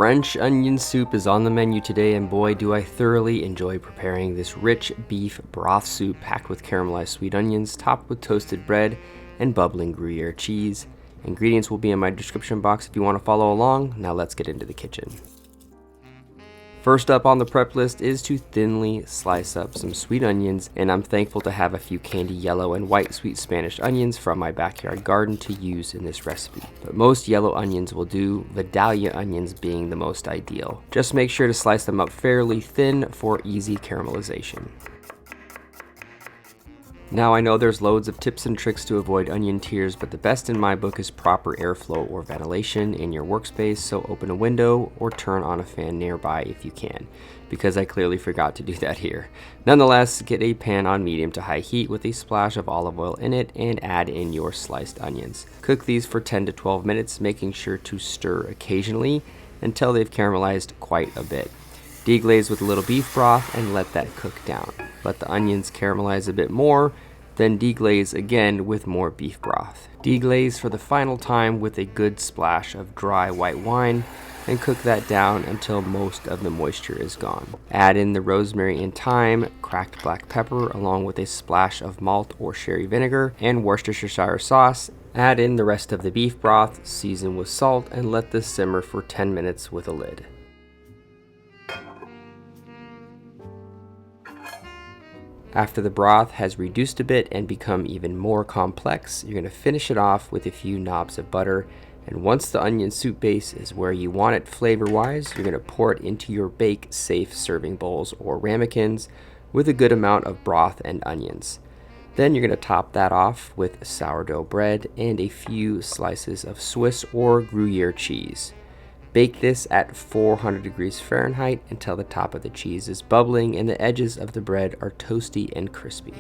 French onion soup is on the menu today, and boy do I thoroughly enjoy preparing this rich beef broth soup packed with caramelized sweet onions, topped with toasted bread and bubbling Gruyère cheese. Ingredients will be in my description box if you want to follow along. Now let's get into the kitchen. First up on the prep list is to thinly slice up some sweet onions, and I'm thankful to have a few candy yellow and white sweet Spanish onions from my backyard garden to use in this recipe. But most yellow onions will do, Vidalia onions being the most ideal. Just make sure to slice them up fairly thin for easy caramelization. Now I know there's loads of tips and tricks to avoid onion tears, but the best in my book is proper airflow or ventilation in your workspace, so open a window or turn on a fan nearby if you can, because I clearly forgot to do that here. Nonetheless, get a pan on medium to high heat with a splash of olive oil in it and add in your sliced onions. Cook these for 10 to 12 minutes, making sure to stir occasionally until they've caramelized quite a bit. Deglaze with a little beef broth and let that cook down. Let the onions caramelize a bit more, then deglaze again with more beef broth. Deglaze for the final time with a good splash of dry white wine and cook that down until most of the moisture is gone. Add in the rosemary and thyme, cracked black pepper, along with a splash of malt or sherry vinegar and Worcestershire sauce. Add in the rest of the beef broth, season with salt, and let this simmer for 10 minutes with a lid. After the broth has reduced a bit and become even more complex, you're going to finish it off with a few knobs of butter. And once the onion soup base is where you want it flavor-wise, you're going to pour it into your bake-safe serving bowls or ramekins with a good amount of broth and onions. Then you're going to top that off with sourdough bread and a few slices of Swiss or Gruyère cheese. Bake this at 400 degrees Fahrenheit until the top of the cheese is bubbling and the edges of the bread are toasty and crispy.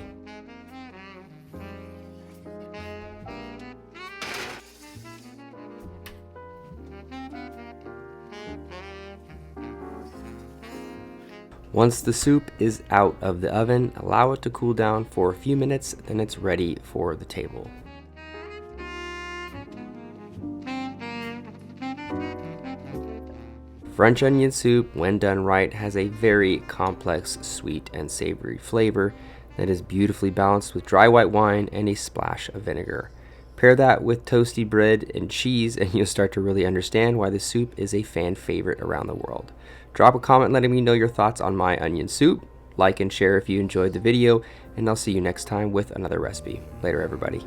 Once the soup is out of the oven, allow it to cool down for a few minutes, then it's ready for the table. French onion soup, when done right, has a very complex, sweet, and savory flavor that is beautifully balanced with dry white wine and a splash of vinegar. Pair that with toasty bread and cheese and you'll start to really understand why the soup is a fan favorite around the world. Drop a comment letting me know your thoughts on my onion soup. Like and share if you enjoyed the video, and I'll see you next time with another recipe. Later, everybody.